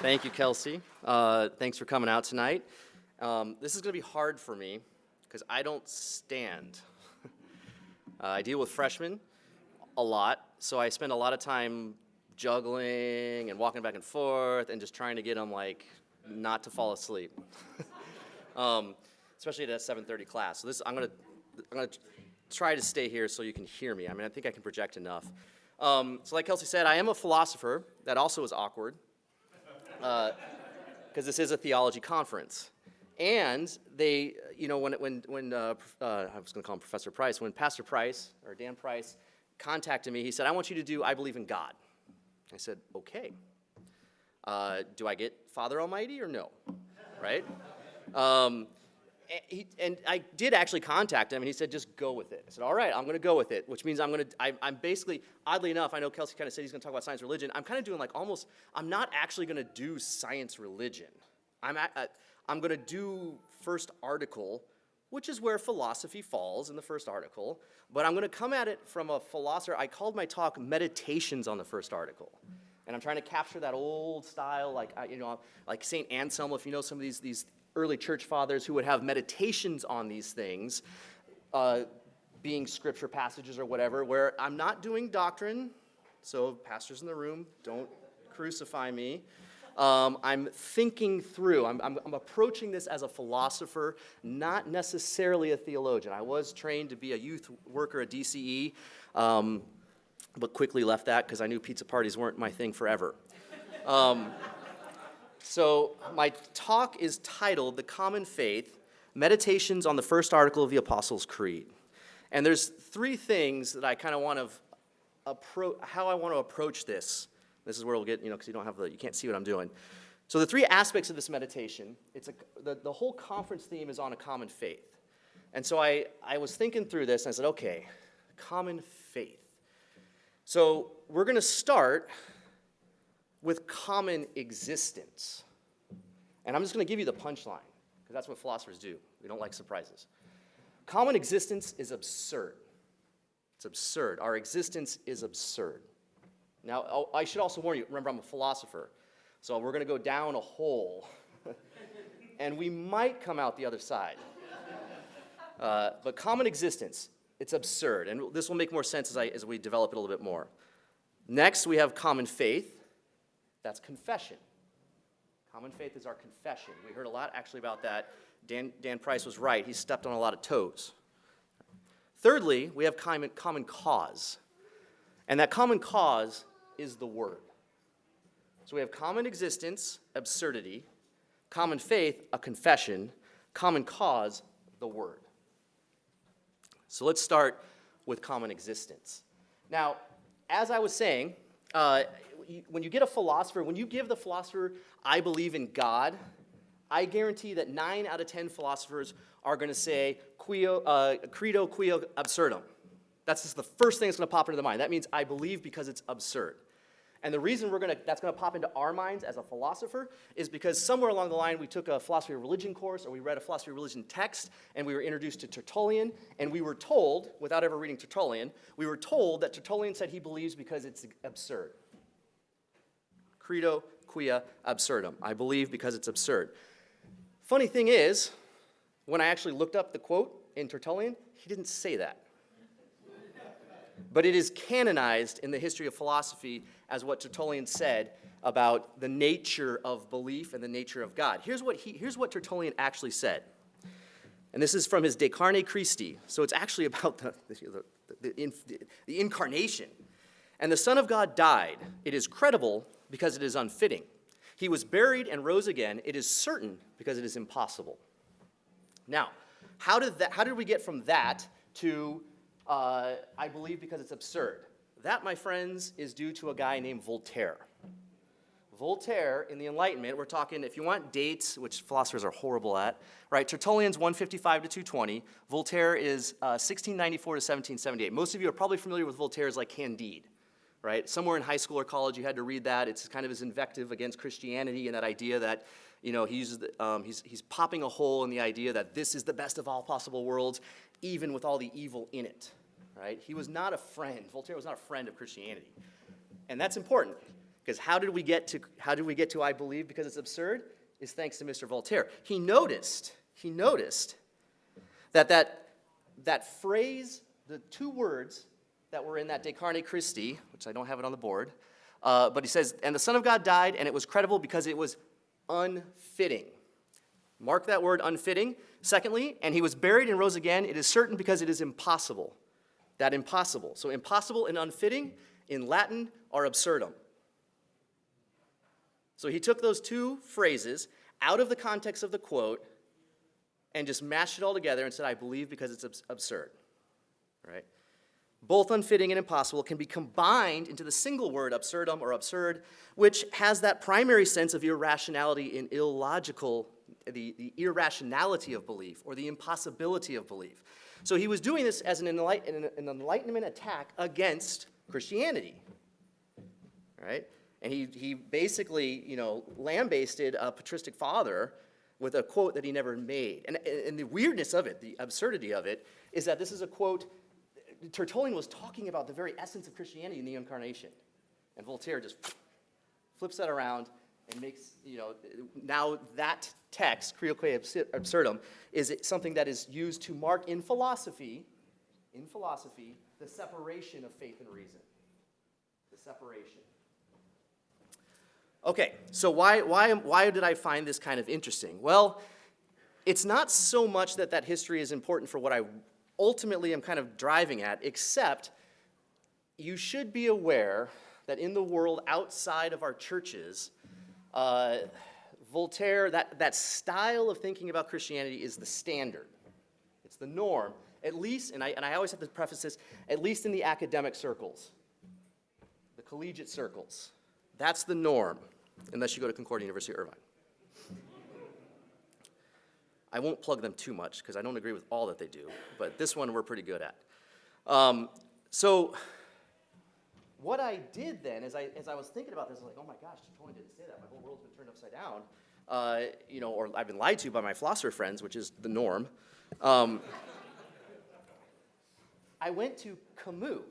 Thank you, Kelsey. Thanks for coming out tonight. This is going to be hard for me because I don't stand. I deal with freshmen a lot, so I spend a lot of time juggling and walking back and forth and just trying to get them, not to fall asleep. Especially at that 7:30 class. So I'm gonna try to stay here so you can hear me. I mean, I think I can project enough. So like Kelsey said, I am a philosopher. That also is awkward because this is a theology conference. And they, when I was going to call him Professor Price, when Pastor Price, or Dan Price, contacted me, he said, I want you to do I Believe in God. I said, okay. Do I get Father Almighty or no? Right? And I did actually contact him, and he said, just go with it. I said, all right, I'm going to go with it, which means I'm basically, oddly enough, I know Kelsey kind of said he's going to talk about science religion. I'm kind of doing I'm not actually going to do science religion. I'm going to do first article, which is where philosophy falls in the first article, but I'm going to come at it from a philosopher. I called my talk Meditations on the First Article. And I'm trying to capture that old style, like St. Anselm, if you know some of these early church fathers who would have meditations on these things, being scripture passages or whatever, where I'm not doing doctrine, so pastors in the room, don't crucify me. I'm thinking through, I'm approaching this as a philosopher, not necessarily a theologian. I was trained to be a youth worker at DCE, but quickly left that because I knew pizza parties weren't my thing forever. So my talk is titled The Common Faith, Meditations on the First Article of the Apostles' Creed. And there's three things that I kind of want to how I want to approach this. This is where we'll get, because you can't see what I'm doing. So the three aspects of this meditation, the whole conference theme is on a common faith. And so I was thinking through this, and I said, okay, common faith. So we're going to start with common existence. And I'm just going to give you the punchline, because that's what philosophers do. We don't like surprises. Common existence is absurd. It's absurd. Our existence is absurd. Now, I should also warn you, remember, I'm a philosopher, so we're going to go down a hole, and we might come out the other side. But common existence, it's absurd, and this will make more sense as we develop it a little bit more. Next, we have common faith. That's confession. Common faith is our confession. We heard a lot, actually, about that. Dan Price was right. He stepped on a lot of toes. Thirdly, we have common cause, and that common cause is the Word. So we have common existence, absurdity, common faith, a confession, common cause, the Word. So let's start with common existence. Now, as I was saying, when you get a philosopher, when you give the philosopher, I believe in God, I guarantee that 9 out of 10 philosophers are going to say, credo quio absurdum. That's just the first thing that's going to pop into the mind. That means I believe because it's absurd. And the reason that's going to pop into our minds as a philosopher is because somewhere along the line we took a philosophy of religion course, or we read a philosophy of religion text, and we were introduced to Tertullian, and we were told, without ever reading Tertullian, we were told that Tertullian said he believes because it's absurd. Credo quia absurdum. I believe because it's absurd. Funny thing is, when I actually looked up the quote in Tertullian, he didn't say that. But it is canonized in the history of philosophy as what Tertullian said about the nature of belief and the nature of God. Here's what Tertullian actually said. And this is from his De Carne Christi. So it's actually about the incarnation. And the Son of God died. It is credible because it is unfitting. He was buried and rose again. It is certain because it is impossible. Now, how did we get from that to I believe because it's absurd? That, my friends, is due to a guy named Voltaire. Voltaire, in the Enlightenment, we're talking, if you want dates, which philosophers are horrible at, right? Tertullian's 155 to 220. Voltaire is 1694 to 1778. Most of you are probably familiar with Voltaire's Candide, right? Somewhere in high school or college you had to read that. It's kind of his invective against Christianity and that idea that, he's popping a hole in the idea that this is the best of all possible worlds, even with all the evil in it, right? He was not a friend. Voltaire was not a friend of Christianity. And that's important. Because how did we get to I believe because it's absurd? Is thanks to Mr. Voltaire. He noticed that phrase, the two words that were in that De Carne Christi, which I don't have it on the board, but he says, and the Son of God died, and it was credible because it was unfitting. Mark that word, unfitting. Secondly, and he was buried and rose again. It is certain because it is impossible. That impossible. So impossible and unfitting in Latin are absurdum. So he took those two phrases out of the context of the quote and just mashed it all together and said, I believe because it's absurd. Right? Both unfitting and impossible can be combined into the single word absurdum or absurd, which has that primary sense of irrationality and illogical, the irrationality of belief or the impossibility of belief. So he was doing this as an Enlightenment attack against Christianity. Right? And he basically, lambasted a patristic father with a quote that he never made. And the weirdness of it, the absurdity of it, is that this is a quote. Tertullian was talking about the very essence of Christianity in the Incarnation. And Voltaire just flips that around and makes, now that text, Creoque Absurdum, is something that is used to mark in philosophy, the separation of faith and reason. The separation. Okay, so why did I find this kind of interesting? Well, it's not so much that history is important for what I ultimately am kind of driving at, except you should be aware that in the world outside of our churches, Voltaire, that style of thinking about Christianity is the standard. It's the norm, at least, and I always have to preface this, at least in the academic circles, the collegiate circles. That's the norm, unless you go to Concordia University, Irvine. I won't plug them too much because I don't agree with all that they do, but this one we're pretty good at. So what I did then, as I was thinking about this, I was like, oh my gosh, Tertullian didn't say that. My whole world's been turned upside down. Or I've been lied to by my philosopher friends, which is the norm. I went to Camus.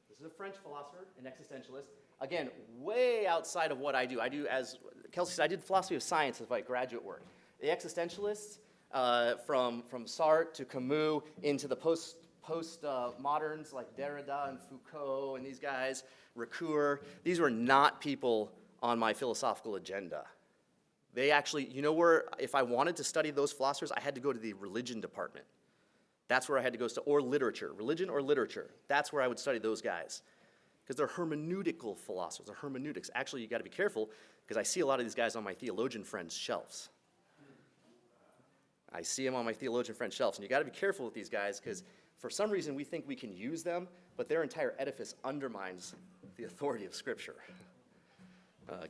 This is a French philosopher, an existentialist. Again, way outside of what I do. I do, as Kelsey said, I did philosophy of science as my graduate work. The existentialists, from Sartre to Camus into the post-moderns like Derrida and Foucault and these guys, Ricoeur, these were not people on my philosophical agenda. They actually, where, if I wanted to study those philosophers, I had to go to the religion department. That's where I had to go to, or literature, religion or literature. That's where I would study those guys. Because they're hermeneutical philosophers, or hermeneutics. Actually, you got to be careful, because I see a lot of these guys on my theologian friends' shelves. I see them on my theologian friends' shelves, and you got to be careful with these guys, because for some reason we think we can use them, but their entire edifice undermines the authority of Scripture.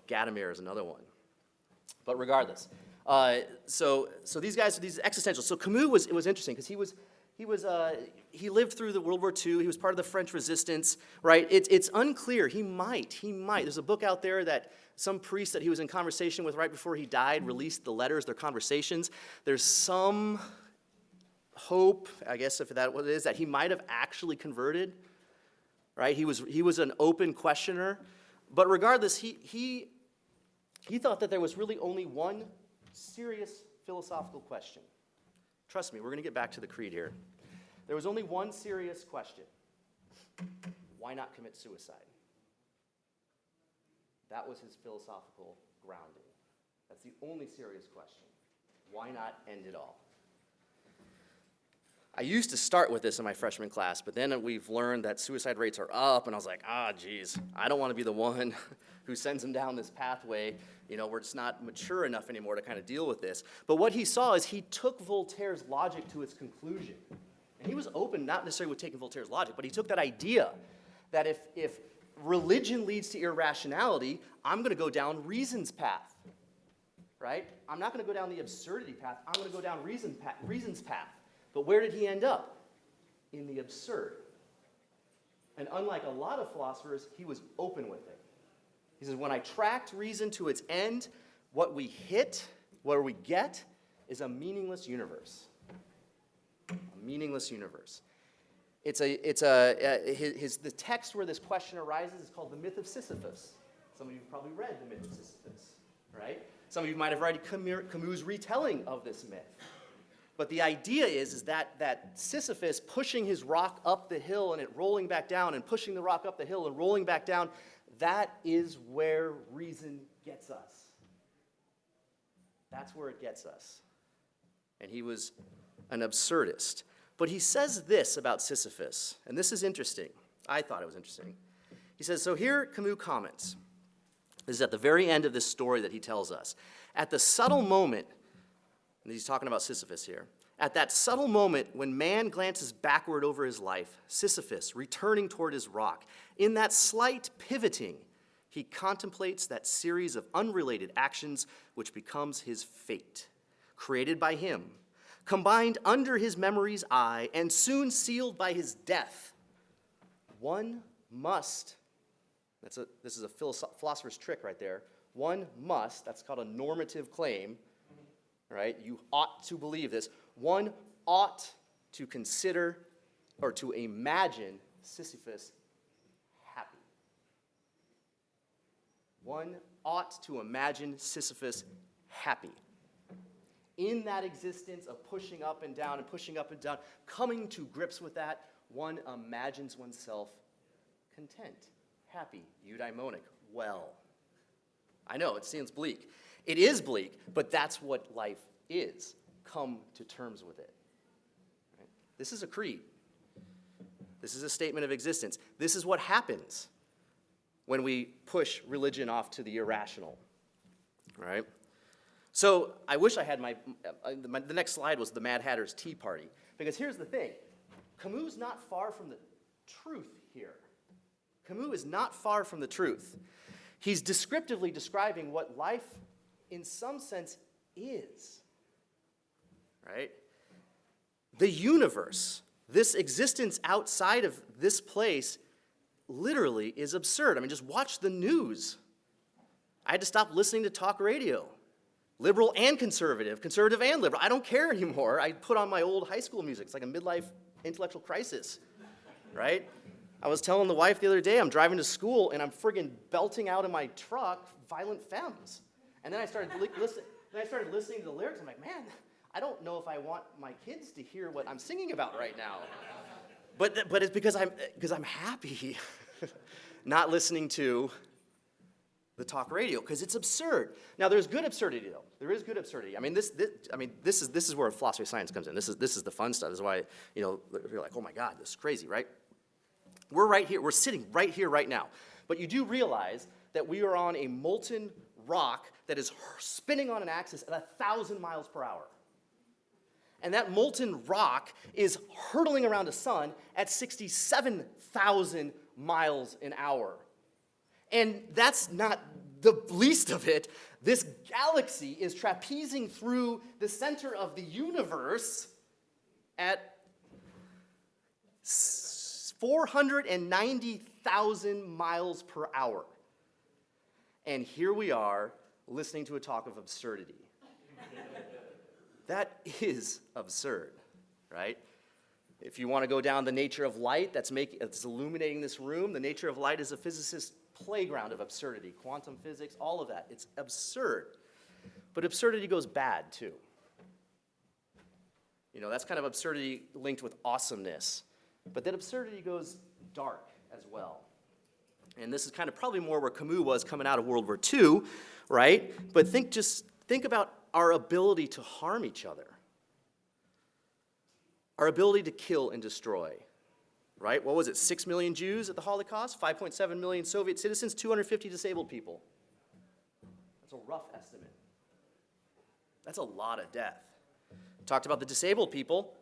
Gadamer is another one. But regardless, so these guys are these existentials. So Camus was interesting, because he lived through the World War II. He was part of the French Resistance, right? It's unclear. He might. There's a book out there that some priest that he was in conversation with right before he died released the letters, their conversations. There's some hope, I guess, if that what it is, that he might have actually converted, right? He was an open questioner. But regardless, he thought that there was really only one serious philosophical question. Trust me, we're going to get back to the creed here. There was only one serious question. Why not commit suicide? That was his philosophical grounding. That's the only serious question. Why not end it all? I used to start with this in my freshman class, but then we've learned that suicide rates are up, and I was like, geez, I don't want to be the one who sends them down this pathway. We're just not mature enough anymore to kind of deal with this. But what he saw is he took Voltaire's logic to its conclusion. And he was open, not necessarily with taking Voltaire's logic, but he took that idea that if religion leads to irrationality, I'm going to go down reason's path, right? I'm not going to go down the absurdity path. I'm going to go down reason's path. But where did he end up? In the absurd. And unlike a lot of philosophers, he was open with it. He says, when I tracked reason to its end, what we get, is a meaningless universe. A meaningless universe. The text where this question arises is called the myth of Sisyphus. Some of you have probably read the myth of Sisyphus, right? Some of you might have read Camus' retelling of this myth. But the idea is that Sisyphus pushing his rock up the hill and it rolling back down and pushing the rock up the hill and rolling back down, that is where reason gets us. That's where it gets us. And he was an absurdist. But he says this about Sisyphus, and this is interesting. I thought it was interesting. He says, so here Camus comments. This is at the very end of this story that he tells us. At the subtle moment, and he's talking about Sisyphus here, at that subtle moment when man glances backward over his life, Sisyphus, returning toward his rock, in that slight pivoting, he contemplates that series of unrelated actions which becomes his fate, created by him, combined under his memory's eye, and soon sealed by his death. One must, this is a philosopher's trick right there, one must, that's called a normative claim, right? You ought to believe this. One ought to consider or to imagine Sisyphus happy. One ought to imagine Sisyphus happy. In that existence of pushing up and down and pushing up and down, coming to grips with that, one imagines oneself content, happy, eudaimonic, well. I know, it seems bleak. It is bleak, but that's what life is. Come to terms with it. Right? This is a creed. This is a statement of existence. This is what happens when we push religion off to the irrational. Right? So I wish I had the next slide was the Mad Hatter's Tea Party. Because here's the thing. Camus' not far from the truth here. Camus is not far from the truth. He's descriptively describing what life, in some sense, is. Right? The universe, this existence outside of this place, literally is absurd. I mean, just watch the news. I had to stop listening to talk radio. Liberal and conservative and liberal. I don't care anymore. I put on my old high school music. It's like a midlife intellectual crisis, right? I was telling the wife the other day, I'm driving to school, and I'm friggin' belting out in my truck Violent Femmes. And then I started listening to the lyrics. I'm like, man, I don't know if I want my kids to hear what I'm singing about right now. But it's because I'm happy not listening to the talk radio, because it's absurd. Now, there's good absurdity, though. There is good absurdity. I mean, this is where philosophy of science comes in. This is the fun stuff. This is why, you're like, oh my God, this is crazy, right? We're right here. We're sitting right here, right now. But you do realize that we are on a molten rock that is spinning on an axis at 1,000 miles per hour. And that molten rock is hurtling around the sun at 67,000 miles an hour. And that's not the least of it. This galaxy is trapezing through the center of the universe at 490,000 miles per hour. And here we are listening to a talk of absurdity. That is absurd, right? If you want to go down the nature of light that's illuminating this room, the nature of light is a physicist's playground of absurdity, quantum physics, all of that. It's absurd. But absurdity goes bad, too. That's kind of absurdity linked with awesomeness. But that absurdity goes dark as well. And this is kind of probably more where Camus was coming out of World War II, right? But think about our ability to harm each other. Our ability to kill and destroy. Right? What was it? 6 million Jews at the Holocaust, 5.7 million Soviet citizens, 250 disabled people. That's a rough estimate. That's a lot of death. Talked about the disabled people.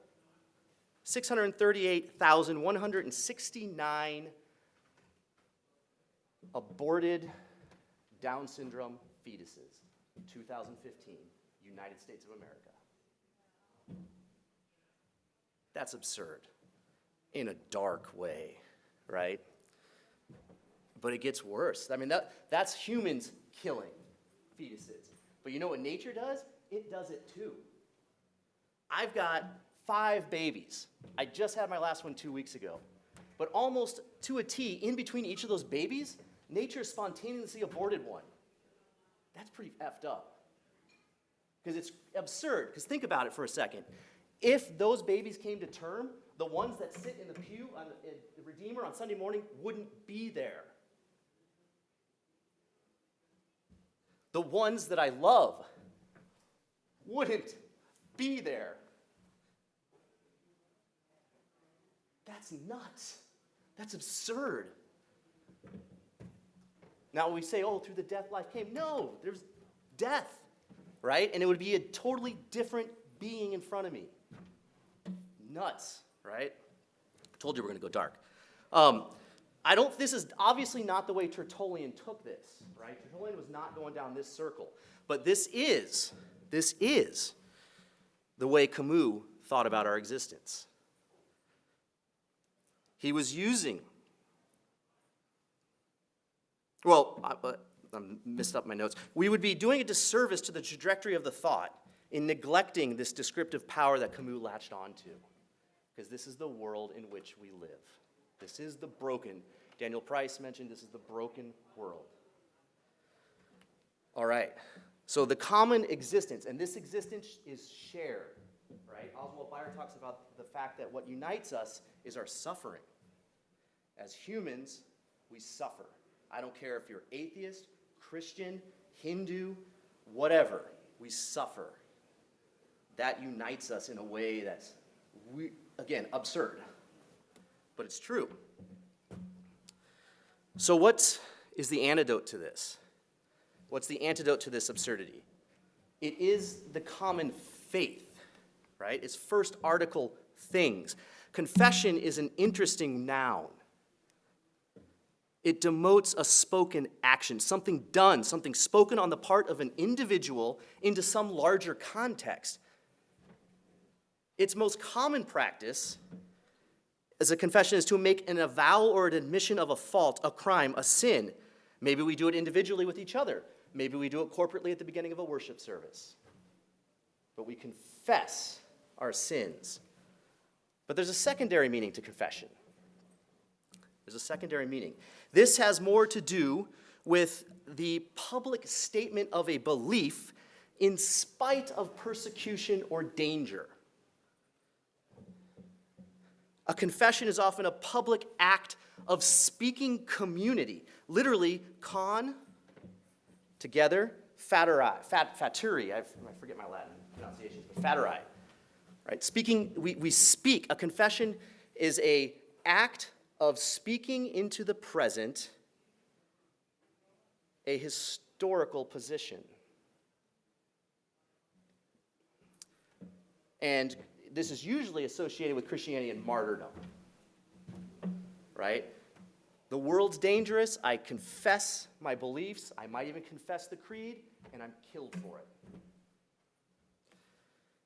638,169 aborted Down syndrome fetuses. 2015, United States of America. That's absurd. In a dark way, right? But it gets worse. I mean, that's humans killing fetuses. But you know what nature does? It does it too. I've got 5 babies. I just had my last one 2 weeks ago. But almost to a T, in between each of those babies, nature spontaneously aborted one. That's pretty effed up. Because it's absurd. Because think about it for a second. If those babies came to term, the ones that sit in the pew on the Redeemer on Sunday morning wouldn't be there. The ones that I love wouldn't be there. That's nuts. That's absurd. Now we say, oh, through the death, life came. No, there's death, right? And it would be a totally different being in front of me. Nuts, right? I told you we're going to go dark. This is obviously not the way Tertullian took this, right? Tertullian was not going down this circle. But this is the way Camus thought about our existence. He was using, I messed up my notes. We would be doing a disservice to the trajectory of the thought in neglecting this descriptive power that Camus latched onto. Because this is the world in which we live. This is the broken. Daniel Price mentioned this is the broken world. All right. So the common existence, and this existence is shared, right? Oswald Bayer talks about the fact that what unites us is our suffering. As humans, we suffer. I don't care if you're atheist, Christian, Hindu, whatever, we suffer. That unites us in a way that's, again, absurd. But it's true. So what is the antidote to this? What's the antidote to this absurdity? It is the common faith, right? It's first article things. Confession is an interesting noun. It demotes a spoken action, something done, something spoken on the part of an individual into some larger context. Its most common practice as a confession is to make an avowal or an admission of a fault, a crime, a sin. Maybe we do it individually with each other. Maybe we do it corporately at the beginning of a worship service. But we confess our sins. But there's a secondary meaning to confession. There's a secondary meaning. This has more to do with the public statement of a belief in spite of persecution or danger. A confession is often a public act of speaking community. Literally, con, together, faturi, I forget my Latin pronunciations, but faturi. Right? Speaking, we speak. A confession is an act of speaking into the present a historical position. And this is usually associated with Christianity and martyrdom, right? The world's dangerous. I confess my beliefs. I might even confess the creed, and I'm killed for it.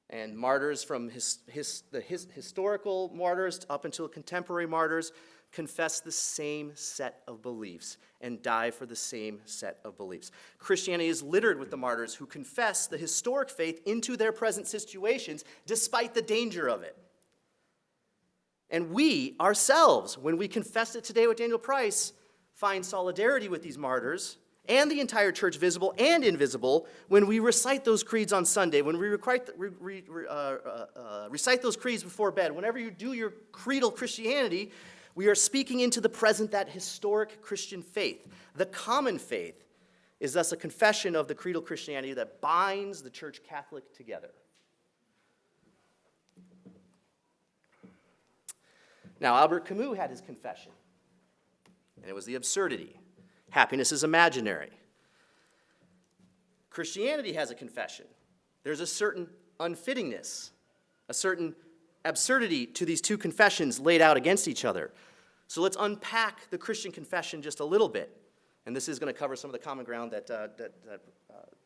And martyrs from the historical martyrs up until contemporary martyrs confess the same set of beliefs and die for the same set of beliefs. Christianity is littered with the martyrs who confess the historic faith into their present situations despite the danger of it. And we ourselves, when we confess it today with Daniel Price, find solidarity with these martyrs and the entire church, visible and invisible, when we recite those creeds on Sunday, when we recite those creeds before bed, whenever you do your creedal Christianity, we are speaking into the present that historic Christian faith. The common faith is thus a confession of the creedal Christianity that binds the Church Catholic together. Now, Albert Camus had his confession, and it was the absurdity. Happiness is imaginary. Christianity has a confession. There's a certain unfittingness, a certain absurdity to these two confessions laid out against each other. So let's unpack the Christian confession just a little bit. And this is going to cover some of the common ground that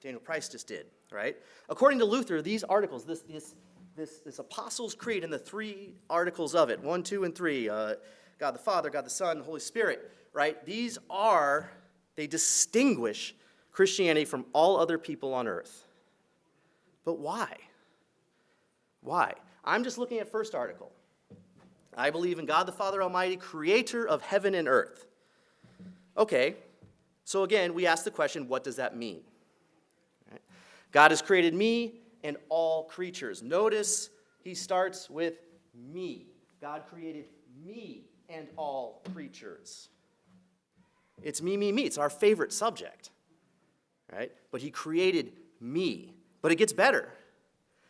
Daniel Price just did, right? According to Luther, these articles, this Apostles' Creed and the 3 articles of it, 1, 2, and 3, God the Father, God the Son, the Holy Spirit, right? They distinguish Christianity from all other people on earth. But why? Why? I'm just looking at first article. I believe in God the Father Almighty, creator of heaven and earth. Okay, so again, we ask the question, what does that mean? Right? God has created me and all creatures. Notice he starts with me. God created me and all creatures. It's me, me, me. It's our favorite subject, right? But he created me. But it gets better.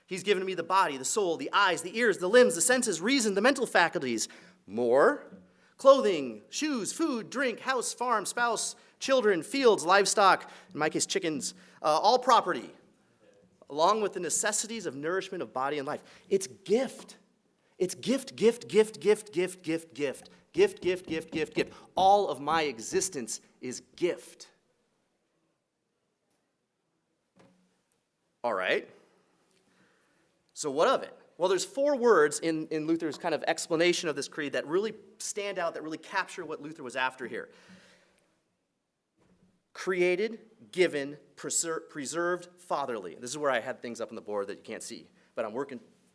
He's given me the body, the soul, the eyes, the ears, the limbs, the senses, reason, the mental faculties. More: clothing, shoes, food, drink, house, farm, spouse, children, fields, livestock, in my case chickens, all property, along with the necessities of nourishment of body and life. It's gift. It's gift, gift, gift, gift, gift, gift, gift. Gift, gift, gift, gift, gift. All of my existence is gift. All right. So what of it? Well, there's 4 words in Luther's kind of explanation of this creed that really stand out, that really capture what Luther was after here. Created, given, preserved, fatherly. This is where I had things up on the board that you can't see, but I'm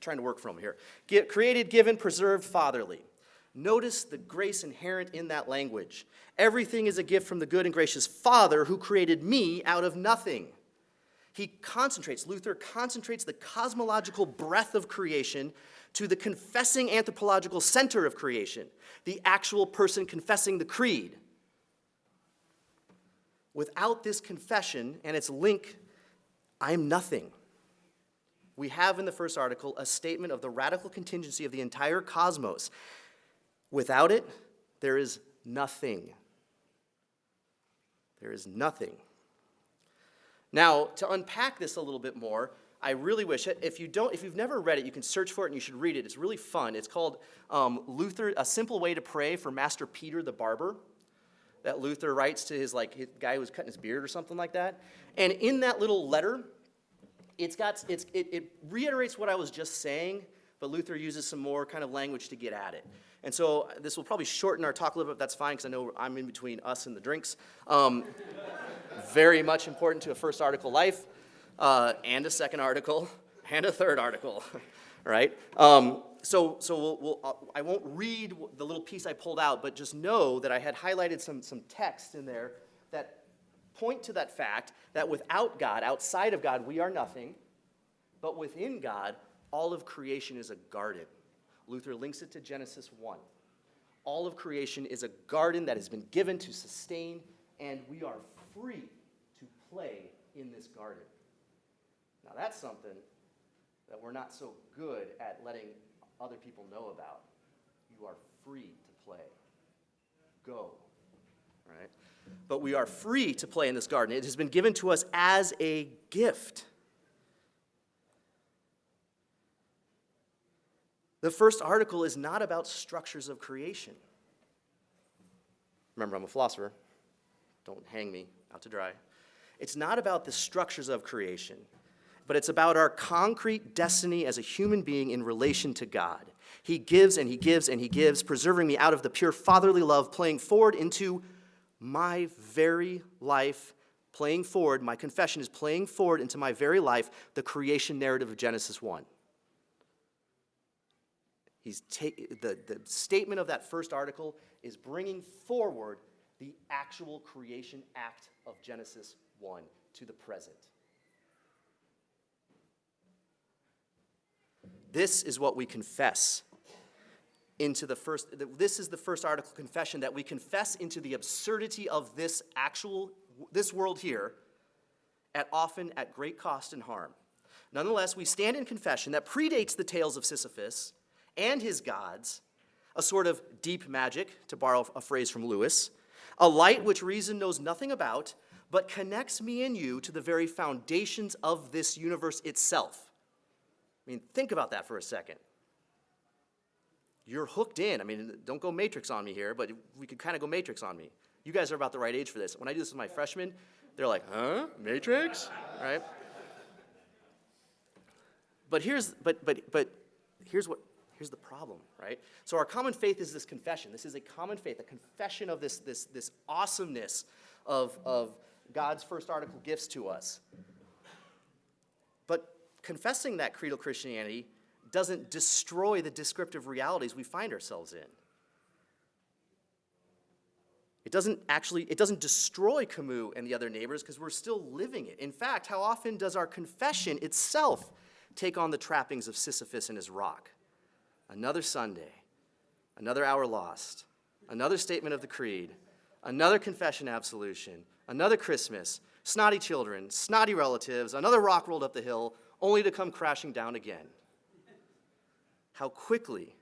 trying to work from here. Created, given, preserved, fatherly. Notice the grace inherent in that language. Everything is a gift from the good and gracious Father who created me out of nothing. Luther concentrates the cosmological breadth of creation to the confessing anthropological center of creation, the actual person confessing the creed. Without this confession and its link, I am nothing. We have in the first article a statement of the radical contingency of the entire cosmos. Without it, there is nothing. There is nothing. Now, to unpack this a little bit more, I really wish, if you've never read it, you can search for it and you should read it. It's really fun. It's called Luther, A Simple Way to Pray for Master Peter the Barber, that Luther writes to his guy who was cutting his beard or something like that. And in that little letter, it reiterates what I was just saying, but Luther uses some more kind of language to get at it. And so this will probably shorten our talk a little bit, but that's fine, because I know I'm in between us and the drinks. Very much important to a first article life, and a second article, and a third article, right? So I won't read the little piece I pulled out, but just know that I had highlighted some text in there that point to that fact that without God, outside of God, we are nothing, but within God, all of creation is a garden. Luther links it to Genesis 1. All of creation is a garden that has been given to sustain, and we are free to play in this garden. Now that's something that we're not so good at letting other people know about. You are free to play. Go. Right? But we are free to play in this garden. It has been given to us as a gift. The first article is not about structures of creation. Remember, I'm a philosopher. Don't hang me out to dry. It's not about the structures of creation, but it's about our concrete destiny as a human being in relation to God. He gives and he gives and he gives, preserving me out of the pure fatherly love, playing forward into my very life, my confession is playing forward into my very life, the creation narrative of Genesis 1. The statement of that first article is bringing forward the actual creation act of Genesis 1 to the present. This is what we confess into this is the first article confession, that we confess into the absurdity of this world here, often at great cost and harm. Nonetheless, we stand in confession that predates the tales of Sisyphus and his gods, a sort of deep magic, to borrow a phrase from Lewis, a light which reason knows nothing about, but connects me and you to the very foundations of this universe itself. I mean, think about that for a second. You're hooked in. I mean, don't go Matrix on me here, but we could kind of go Matrix on me. You guys are about the right age for this. When I do this with my freshmen, they're like, huh? Matrix? Right? But here's the problem, right? So our common faith is this confession. This is a common faith, a confession of this awesomeness of God's first article gifts to us. But confessing that creedal Christianity doesn't destroy the descriptive realities we find ourselves in. It doesn't destroy Camus and the other neighbors because we're still living it. In fact, how often does our confession itself take on the trappings of Sisyphus and his rock? Another Sunday, another hour lost, another statement of the creed, another confession absolution, another Christmas, snotty children, snotty relatives, another rock rolled up the hill, only to come crashing down again. How quickly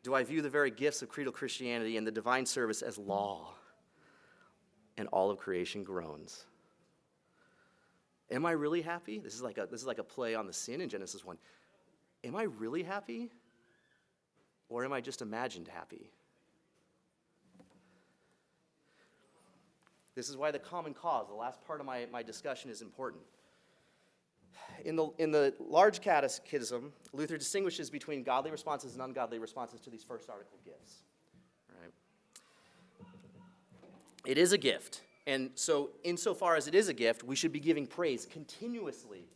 do I view the very gifts of creedal Christianity and the divine service as law, and all of creation groans? Am I really happy? This is like a play on the sin in Genesis 1. Am I really happy? Or am I just imagined happy? This is why the common cause, the last part of my discussion, is important. In the large catechism, Luther distinguishes between godly responses and ungodly responses to these first article gifts. Right? It is a gift, and so insofar as it is a gift, we should be giving praise continuously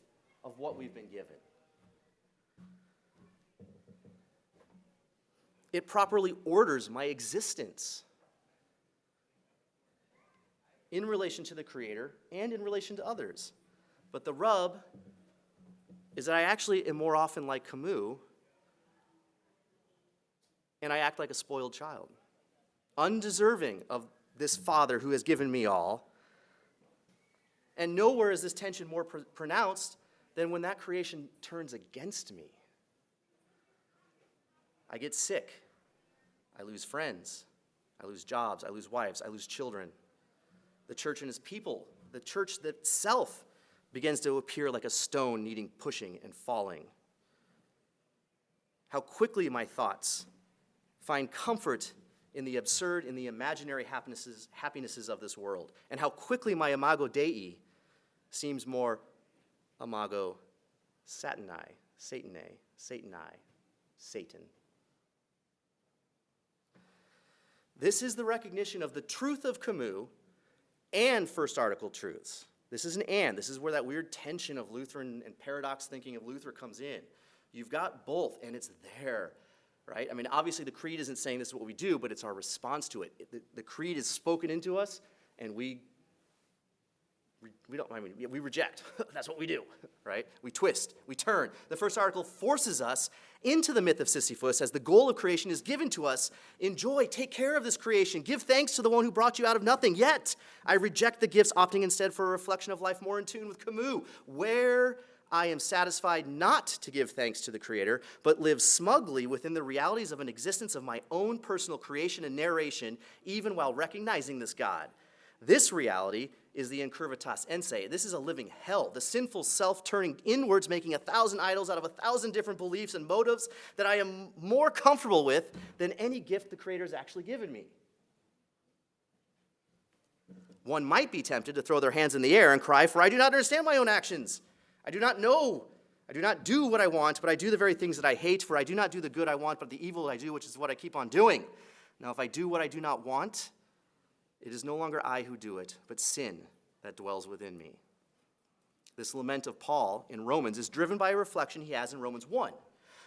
of what we've been given. It properly orders my existence in relation to the Creator and in relation to others. But the rub is that I actually am more often like Camus, and I act like a spoiled child, undeserving of this Father who has given me all. And nowhere is this tension more pronounced than when that creation turns against me. I get sick. I lose friends. I lose jobs. I lose wives. I lose children. The church and his people, the church itself, begins to appear like a stone needing pushing and falling. How quickly my thoughts find comfort in the absurd, in the imaginary happinesses of this world, and how quickly my imago Dei seems more imago Satani, Satani, Satan. This is the recognition of the truth of Camus and first article truths. This is an and. This is where that weird tension of Lutheran and paradox thinking of Luther comes in. You've got both, and it's there, right? I mean, obviously the creed isn't saying this is what we do, but it's our response to it. The creed is spoken into us, and we reject. That's what we do, right? We twist, we turn. The first article forces us into the myth of Sisyphus as the goal of creation is given to us. Enjoy, take care of this creation. Give thanks to the one who brought you out of nothing. Yet, I reject the gifts, opting instead for a reflection of life more in tune with Camus, where I am satisfied not to give thanks to the Creator, but live smugly within the realities of an existence of my own personal creation and narration, even while recognizing this God. This reality is the incurvatas ense. This is a living hell, the sinful self turning inwards, making 1,000 idols out of 1,000 different beliefs and motives that I am more comfortable with than any gift the Creator has actually given me. One might be tempted to throw their hands in the air and cry, "For I do not understand my own actions. I do not know. I do not do what I want, but I do the very things that I hate. For I do not do the good I want, but the evil I do, which is what I keep on doing. Now, if I do what I do not want, it is no longer I who do it, but sin that dwells within me." This lament of Paul in Romans is driven by a reflection he has in Romans 1.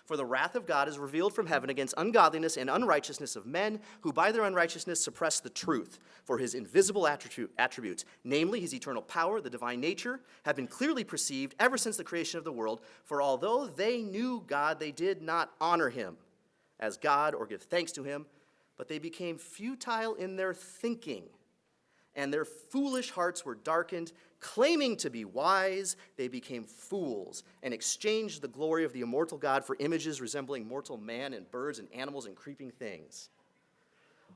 For the wrath of God is revealed from heaven against ungodliness and unrighteousness of men who by their unrighteousness suppress the truth. For his invisible attributes, namely his eternal power, the divine nature, have been clearly perceived ever since the creation of the world. For although they knew God, they did not honor him as God or give thanks to him, but they became futile in their thinking, and their foolish hearts were darkened. Claiming to be wise, they became fools and exchanged the glory of the immortal God for images resembling mortal man and birds and animals and creeping things.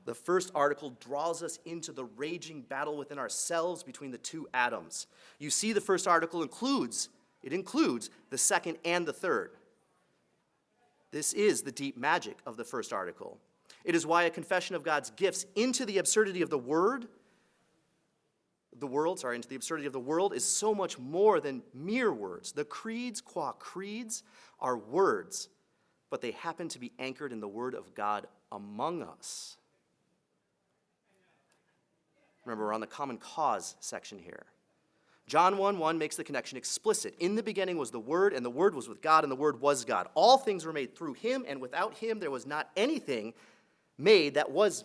The first article draws us into the raging battle within ourselves between the two atoms. You see, the first article includes the second and the third. This is the deep magic of the first article. It is why a confession of God's gifts into the absurdity of the world is so much more than mere words. The creeds, qua creeds, are words, but they happen to be anchored in the word of God among us. Remember, we're on the common cause section here. John 1:1 makes the connection explicit. In the beginning was the Word, and the Word was with God, and the Word was God. All things were made through him, and without him there was not anything made that was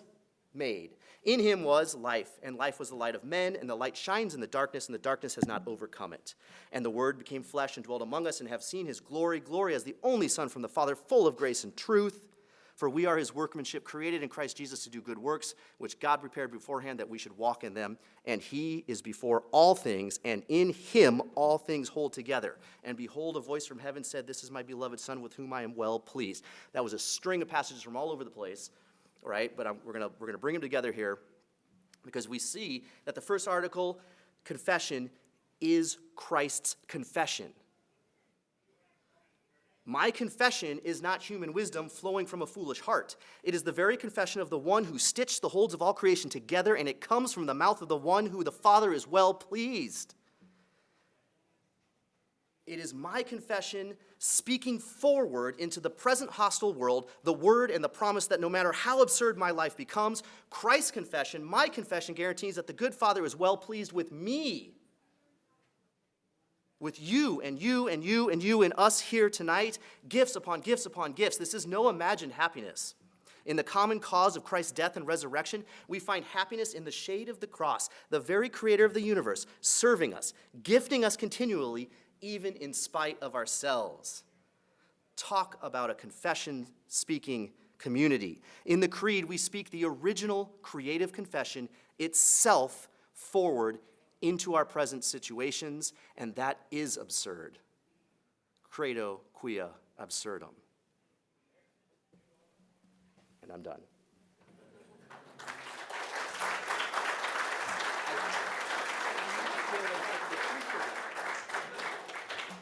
made. In him was life, and life was the light of men, and the light shines in the darkness, and the darkness has not overcome it. And the Word became flesh and dwelt among us, and have seen his glory, glory as the only Son from the Father, full of grace and truth. For we are his workmanship, created in Christ Jesus to do good works, which God prepared beforehand that we should walk in them. And he is before all things, and in him all things hold together. And behold, a voice from heaven said, "This is my beloved Son, with whom I am well pleased." That was a string of passages from all over the place, all right? But we're gonna bring them together here, because we see that the first article, confession, is Christ's confession. My confession is not human wisdom flowing from a foolish heart. It is the very confession of the one who stitched the holds of all creation together, and it comes from the mouth of the one who the Father is well pleased. It is my confession speaking forward into the present hostile world, the word and the promise that no matter how absurd my life becomes, Christ's confession, my confession, guarantees that the good Father is well pleased with me. With you and you and you and you and us here tonight, gifts upon gifts upon gifts. This is no imagined happiness. In the common cause of Christ's death and resurrection, we find happiness in the shade of the cross, the very creator of the universe, serving us, gifting us continually, even in spite of ourselves. Talk about a confession-speaking community. In the Creed, we speak the original creative confession itself forward into our present situations, and that is absurd. Credo quia absurdum. And I'm done.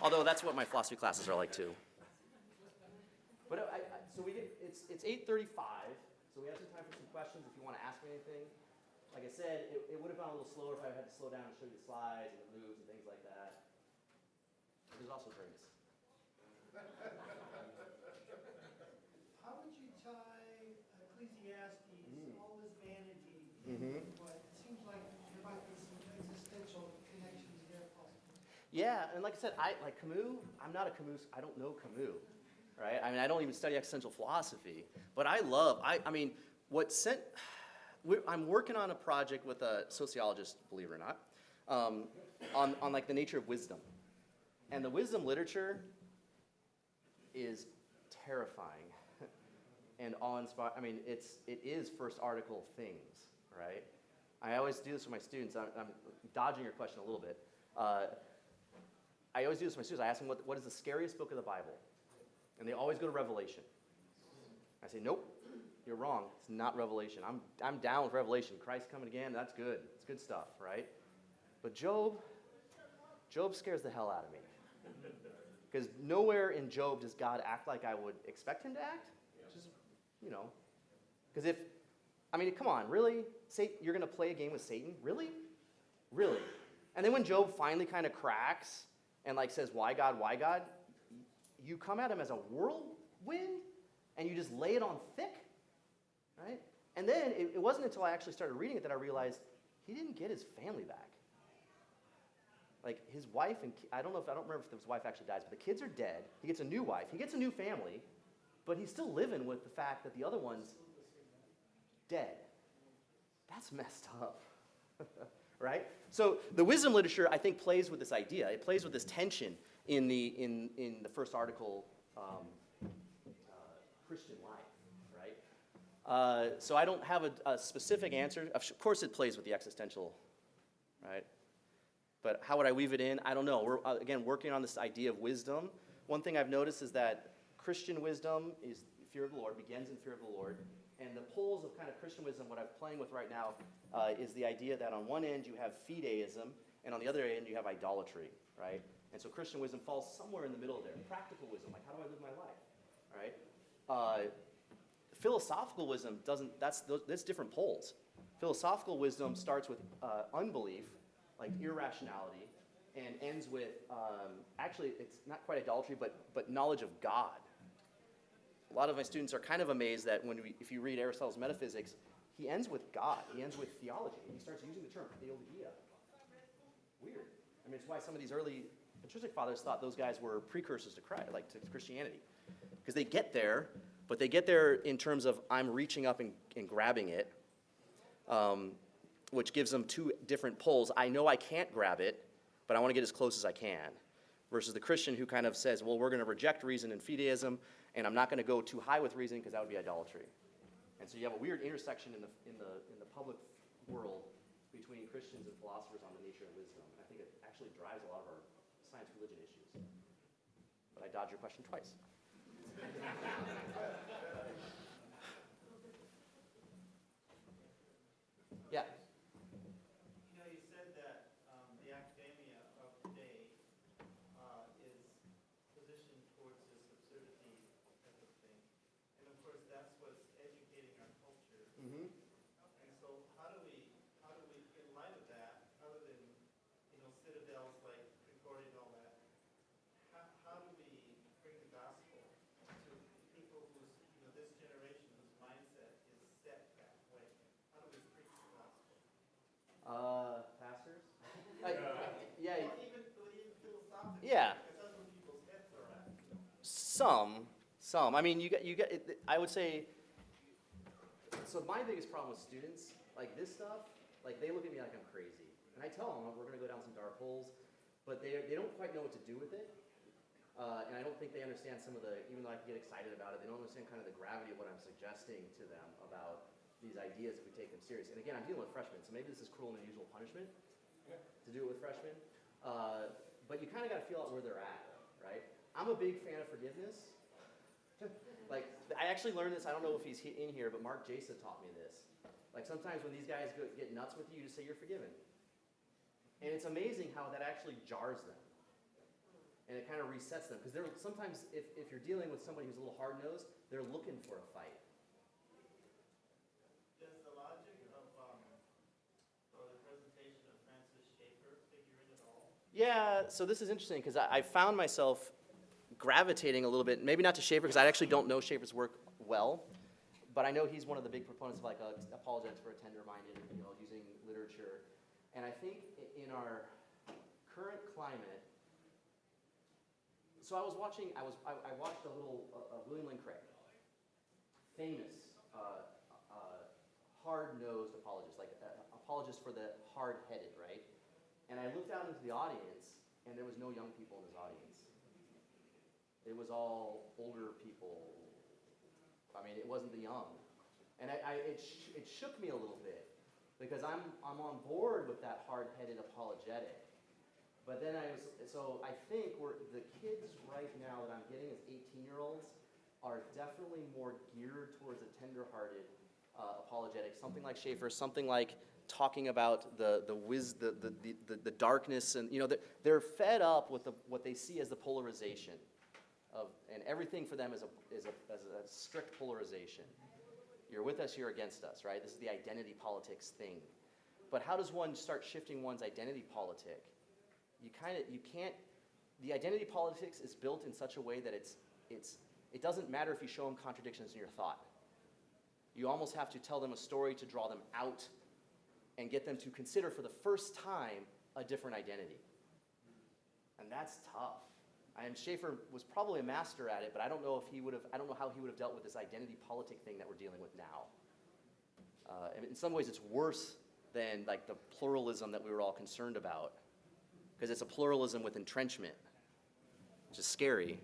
Although that's what my philosophy classes are like too. But it's 8:35, so we have some time for some questions if you want to ask me anything. Like I said, it would have gone a little slower if I had to slow down and show you the slides and the moves and things like that. There's also drinks. How would you tie Ecclesiastes, all this vanity, but it seems like there might be some existential connections there possible. Yeah, and like I said, like Camus, I'm not a Camus, I don't know Camus, right? I mean, I don't even study existential philosophy, but I'm working on a project with a sociologist, believe it or not, on like the nature of wisdom. And the wisdom literature is terrifying and awe-inspiring. I mean, it is first article things, right? I always do this with my students. I'm dodging your question a little bit. I always do this with my students. I ask them, what is the scariest book of the Bible? And they always go to Revelation. I say, nope. You're wrong. It's not Revelation. I'm down with Revelation. Christ coming again, that's good. It's good stuff, right? But Job scares the hell out of me. Because nowhere in Job does God act like I would expect him to act. Just, because come on, really? You're going to play a game with Satan? Really? Really? And then when Job finally kind of cracks and says, why God, you come at him as a whirlwind and you just lay it on thick. Right? And then it wasn't until I actually started reading it that I realized he didn't get his family back. Like his wife and I don't remember if his wife actually dies, but the kids are dead. He gets a new wife. He gets a new family, but he's still living with the fact that the other one's dead. That's messed up. Right? So the wisdom literature, I think, plays with this idea. It plays with this tension in the first article Christian life. So I don't have a specific answer. Of course it plays with the existential, right? But how would I weave it in? I don't know. We're, again, working on this idea of wisdom. One thing I've noticed is that Christian wisdom is fear of the Lord, begins in fear of the Lord. And the poles of kind of Christian wisdom, what I'm playing with right now, is the idea that on one end you have fideism, and on the other end you have idolatry, right? And so Christian wisdom falls somewhere in the middle there. Practical wisdom, like how do I live my life, right? Philosophical wisdom that's different poles. Philosophical wisdom starts with unbelief, like irrationality, and ends with, actually it's not quite idolatry, but knowledge of God. A lot of my students are kind of amazed that if you read Aristotle's Metaphysics, he ends with God, he ends with theology, and he starts using the term theologia. Weird. I mean, it's why some of these early patristic fathers thought those guys were precursors to Christ, like to Christianity. Because they get there, but they get there in terms of I'm reaching up and grabbing it, which gives them two different pulls. I know I can't grab it, but I want to get as close as I can. Versus the Christian who kind of says, well, we're going to reject reason and fideism, and I'm not going to go too high with reason because that would be idolatry. And so you have a weird intersection in the public world between Christians and philosophers on the nature of wisdom. And I think it actually drives a lot of our science religion issues. But I dodged your question twice. Yeah. You know, you said that the academia of today is positioned towards this absurdity type of thing. And of course, that's what's educating our culture. Mm-hmm. And so how do we, in light of that, other than, you know, citadels like Concordia and all that, how do we bring the gospel to people whose, you know, this generation whose mindset is set that way? How do we preach the gospel? Pastors? Yeah. Or even philosophically. Yeah. Because that's where people's heads are at. Some. I mean, you get. I would say. So my biggest problem with students, like this stuff, like they look at me like I'm crazy, and I tell them we're going to go down some dark holes, but they don't quite know what to do with it, and I don't think they understand some of the. Even though I can get excited about it, they don't understand kind of the gravity of what I'm suggesting to them about these ideas if we take them serious. And again, I'm dealing with freshmen, so maybe this is cruel and unusual punishment to do it with freshmen. But you kind of got to feel out where they're at, right? I'm a big fan of forgiveness. Like, I actually learned this, I don't know if he's in here, but Mark Jasa taught me this. Like, sometimes when these guys get nuts with you, you just say you're forgiven. And it's amazing how that actually jars them. And it kind of resets them. Because sometimes, if you're dealing with somebody who's a little hard-nosed, they're looking for a fight. Does the logic of, or the presentation of Francis Schaeffer figure in at all? Yeah, so this is interesting because I found myself gravitating a little bit, maybe not to Schaeffer because I actually don't know Schaeffer's work well, but I know he's one of the big proponents of like apologetics for a tender-minded, using literature. And I think in our current climate, so I watched a little William Lane Craig, famous hard-nosed apologist, like apologist for the hard-headed, right? And I looked out into the audience, and there was no young people in his audience. It was all older people. I mean, it wasn't the young. And it shook me a little bit because I'm on board with that hard-headed apologetic. But then I think the kids right now that I'm getting as 18-year-olds are definitely more geared towards a tender-hearted apologetic, something like Schaeffer, something like talking about the darkness, and they're fed up with what they see as the polarization. And everything for them is a strict polarization. You're with us, you're against us, right? This is the identity politics thing. But how does one start shifting one's identity politic? You can't. The identity politics is built in such a way that it doesn't matter if you show them contradictions in your thought. You almost have to tell them a story to draw them out and get them to consider for the first time a different identity. And that's tough. And Schaeffer was probably a master at it, but I don't know how he would have dealt with this identity politic thing that we're dealing with now. And in some ways, it's worse than like the pluralism that we were all concerned about, because it's a pluralism with entrenchment, which is scary.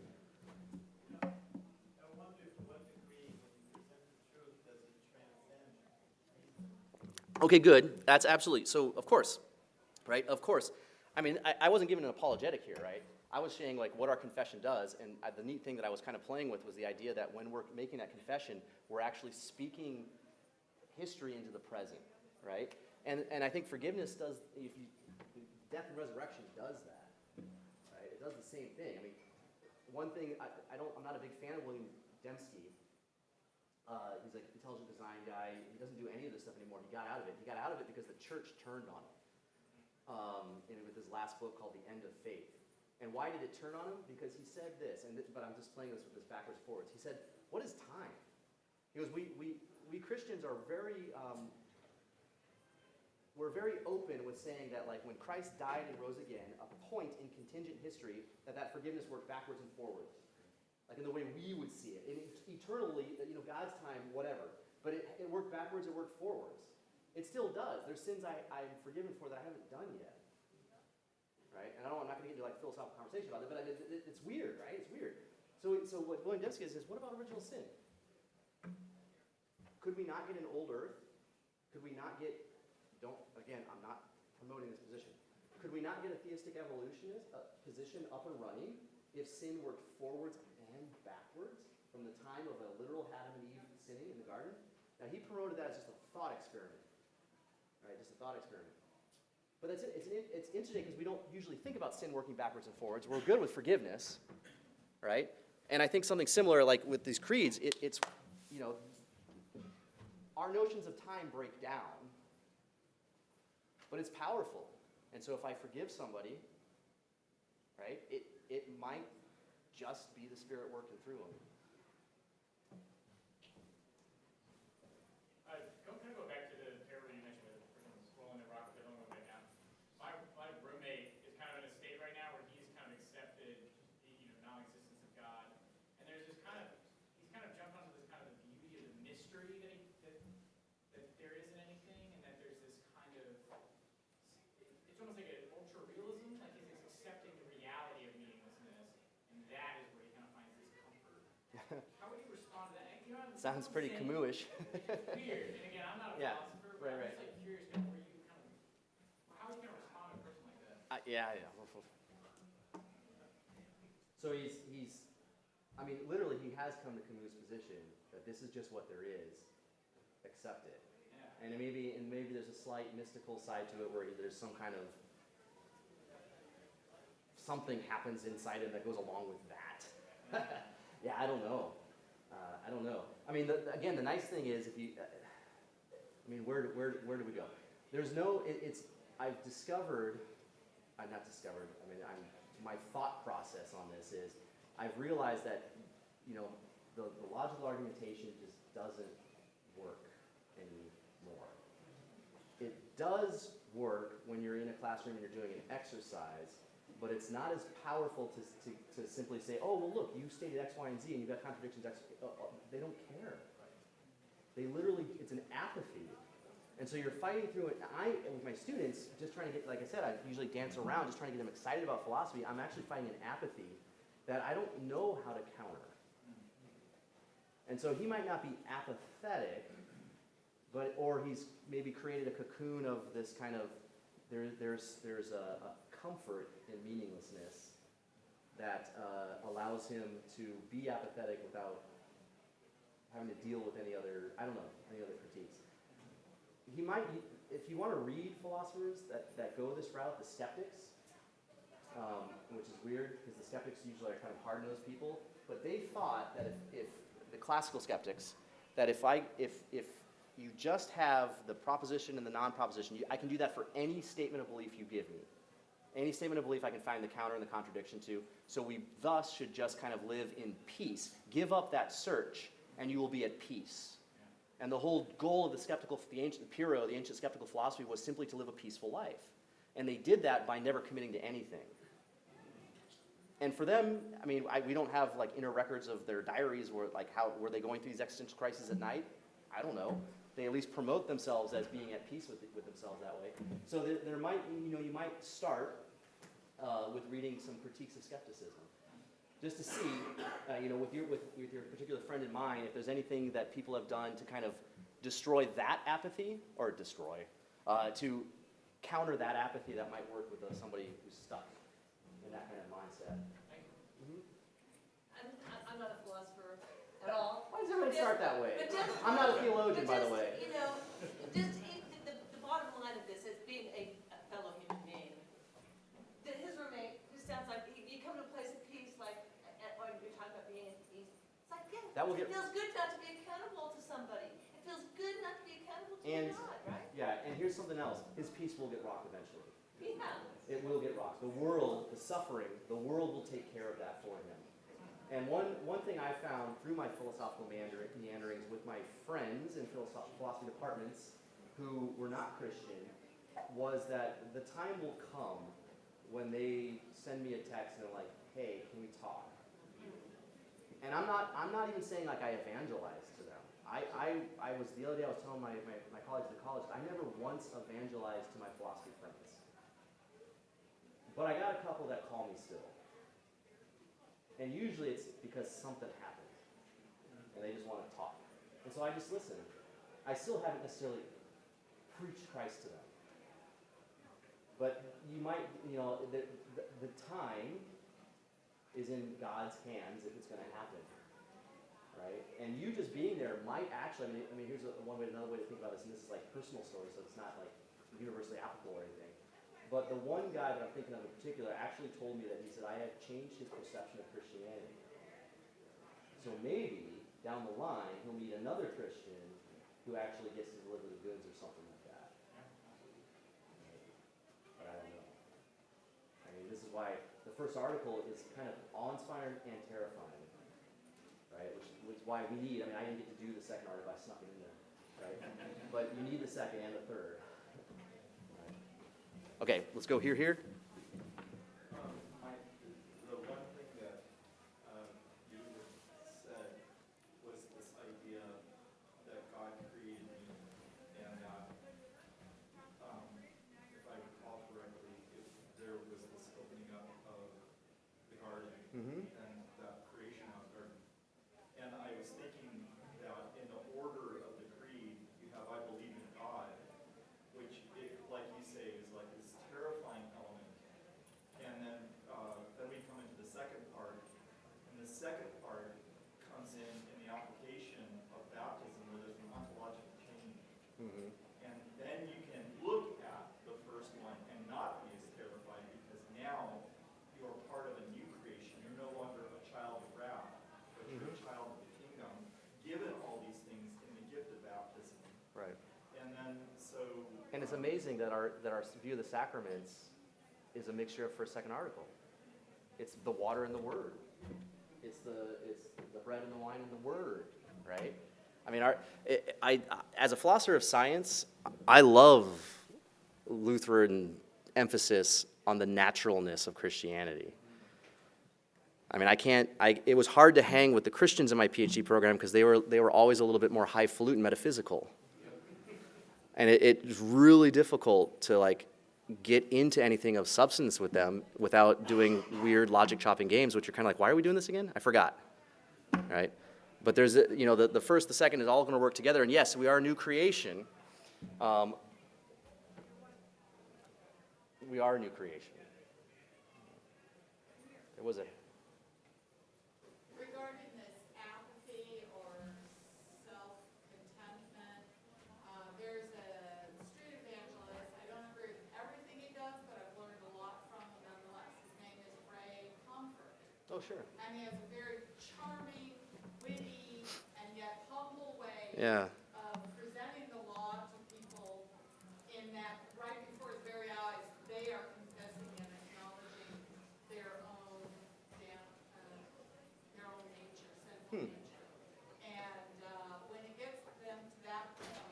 I wonder to what degree, when you present the truth, does it transcend? Okay, good. That's absolutely. So, of course, right? Of course. I mean, I wasn't giving an apologetic here, right? I was saying like what our confession does, and the neat thing that I was kind of playing with was the idea that when we're making that confession, we're actually speaking history into the present, right? And I think forgiveness does, death and resurrection does that, right? It does the same thing. I mean, one thing, I'm not a big fan of William Dembski. He's like an intelligent design guy. He doesn't do any of this stuff anymore. He got out of it. He got out of it because the church turned on him. With his last book called The End of Faith. And why did it turn on him? Because he said this, but I'm just playing this with this backwards forwards. He said, what is time? He goes, we Christians are very, we're very open with saying that like when Christ died and rose again, a point in contingent history that forgiveness worked backwards and forwards. Like in the way we would see it. And eternally, God's time, whatever. But it worked backwards, it worked forwards. It still does. There's sins I'm forgiven for that I haven't done yet. Right? And I'm not going to get into like philosophical conversation about it, but it's weird, right? It's weird. So what William Dembski says is, what about original sin? Could we not get an old earth? Could we not get, again, I'm not promoting this position. Could we not get a theistic evolutionist position up and running if sin worked forwards and backwards from the time of a literal Adam and Eve sinning in the garden? Now, he promoted that as just a thought experiment. Right? Just a thought experiment. But that's it. It's interesting because we don't usually think about sin working backwards and forwards. We're good with forgiveness, right? And I think something similar, like with these creeds, it's our notions of time break down, but it's powerful. And so if I forgive somebody, right, it might just be the Spirit working through them. Kind of go back to the parable you mentioned with the person swallowing the rock, the only way down. My roommate is kind of in a state right now where he's kind of accepted the non-existence of God, and there's this he's kind of jumped onto this kind of the beauty of the mystery that there isn't anything, and that there's this kind of it's almost like an ultra realism, like he's accepting the reality of meaninglessness, and that is where he kind of finds this comfort. How would you respond to that? Sounds pretty Camus-ish. It's weird. And again, I'm not a Yeah, philosopher, but right. I'm just like curious where you how are you going to respond to a person like that? Yeah. So literally he has come to Camus' position that this is just what there is. Accept it. Yeah. And maybe there's a slight mystical side to it where there's some kind of something happens inside him that goes along with that. Yeah, I don't know. I mean, again, the nice thing is if you, where do we go? There's no. I've discovered. Not discovered. My thought process on this is, I've realized that, the logical argumentation just doesn't work anymore. It does work when you're in a classroom and you're doing an exercise, but it's not as powerful to simply say, oh, well, look, you stated X, Y, and Z, and you've got contradictions. They don't care. They literally, it's an apathy. And so you're fighting through it. With my students, just trying to get, like I said, I usually dance around, just trying to get them excited about philosophy. I'm actually fighting an apathy that I don't know how to counter. And so he might not be apathetic, or he's maybe created a cocoon of this kind of, there's a comfort in meaninglessness that allows him to be apathetic without having to deal with any other critiques. He might, if you want to read philosophers that go this route, the skeptics, which is weird because the skeptics usually are kind of hard-nosed people, but they thought that if the classical skeptics, that if you just have the proposition and the non-proposition, I can do that for any statement of belief you give me. Any statement of belief I can find the counter and the contradiction to, so we thus should just kind of live in peace. Give up that search, and you will be at peace. And the whole goal of the ancient skeptical philosophy was simply to live a peaceful life. And they did that by never committing to anything. And for them, we don't have like inner records of their diaries where how were they going through these existential crises at night? I don't know. They at least promote themselves as being at peace with themselves that way. So there might, you might start with reading some critiques of skepticism, just to see, with your particular friend in mind, if there's anything that people have done to kind of destroy that apathy, or to counter that apathy that might work with somebody who's stuck in that kind of mindset. I'm not a philosopher at all. Why does everyone start that way? But just- I'm not a theologian, by the way. The bottom line of this, as being a fellow human being, that his roommate, who sounds like you come to a place of peace, like when you're talking about being at peace, it's like, yeah, it feels good not to be accountable to somebody. It feels good not to be accountable to God, right? Yeah, and here's something else. His peace will get rocked eventually. Yeah. It will get rocked. The world, the suffering, the world will take care of that for him. And one thing I found through my philosophical meanderings with my friends in philosophy departments who were not Christian was that the time will come when they send me a text and they're like, hey, can we talk? And I'm not even saying like I evangelize to them. I was, the other day I was telling my colleagues at college, I never once evangelized to my philosophy friends. But I got a couple that call me still. And usually it's because something happened. And they just want to talk. And so I just listen. I still haven't necessarily preached Christ to them. But you might, the time is in God's hands if it's going to happen, right? And you just being there might actually, here's another way to think about this, and this is like personal story, so it's not like universally applicable or anything. But the one guy that I'm thinking of in particular actually told me that he said, I have changed his perception of Christianity. So maybe down the line, he'll meet another Christian who actually gets to deliver the goods or something like that. But I don't know. This is why the first article is kind of awe-inspiring and terrifying, right? Which is why we need, I didn't get to do the second article, I snuck it in there, right? But you need the second and the third. Right. Okay, let's go here. The one thing that you said was this idea that God created me, and if I recall correctly, there was this opening up of the garden and that creation of the garden. And I was thinking that in the order of the creed, you have I believe in God, which, like you say, is like this terrifying element. And then we come into the second part, and the second part comes in the application of baptism, where there's an ontological change. And then you can look at the first one and not be as terrified, because now you are part of a new creation. You're no longer a child of wrath, but you're a child of the kingdom, given all these things in the gift of baptism. Right. And then And it's amazing that our view of the sacraments is a mixture of first, second article. It's the water and the word. It's the bread and the wine and the word, right? As a philosopher of science, I love Lutheran emphasis on the naturalness of Christianity. It was hard to hang with the Christians in my PhD program because they were always a little bit more highfalutin metaphysical. And it's really difficult to get into anything of substance with them without doing weird logic chopping games, which are kind of like, why are we doing this again? I forgot, right? But there's, the first, the second is all going to work together. And yes, we are a new creation. We are a new creation. There was a... Regarding this apathy or self-contentment, there's a street evangelist. I don't agree with everything he does, but I've learned a lot from him nonetheless. His name is Ray Comfort. Oh, sure. And he has a very charming, witty, and yet humble way Yeah. of presenting the law to people in that right before his very eyes, they are confessing and acknowledging their own nature, sinful nature. And when it gets them to that point,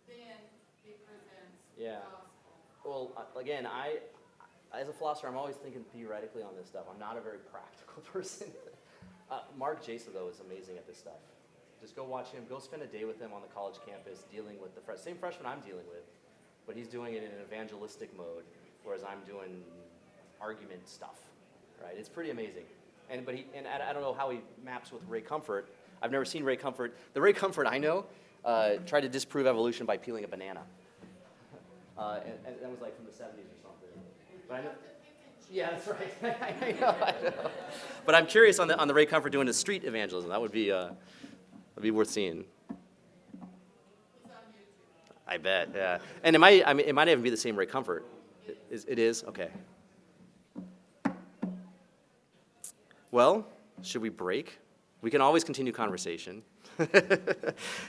then he presents Yeah. the gospel. Well, again, as a philosopher, I'm always thinking theoretically on this stuff. I'm not a very practical person. Mark Jasa, though, is amazing at this stuff. Just go watch him. Go spend a day with him on the college campus dealing with the same freshman I'm dealing with, but he's doing it in an evangelistic mode, whereas I'm doing argument stuff, right? It's pretty amazing. And I don't know how he maps with Ray Comfort. I've never seen Ray Comfort. The Ray Comfort I know tried to disprove evolution by peeling a banana. And that was like from the 70s or something. But I know, yeah, that's right. I know. But I'm curious on the Ray Comfort doing the street evangelism. That would be worth seeing. He's on YouTube. I bet, yeah. And it might even be the same Ray Comfort. It is? Okay. Well, should we break? We can always continue conversation.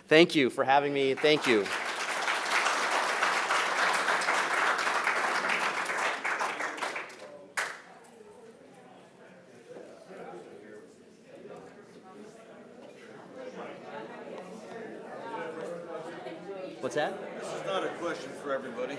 Thank you for having me. Thank you. What's that? This is not a question for everybody.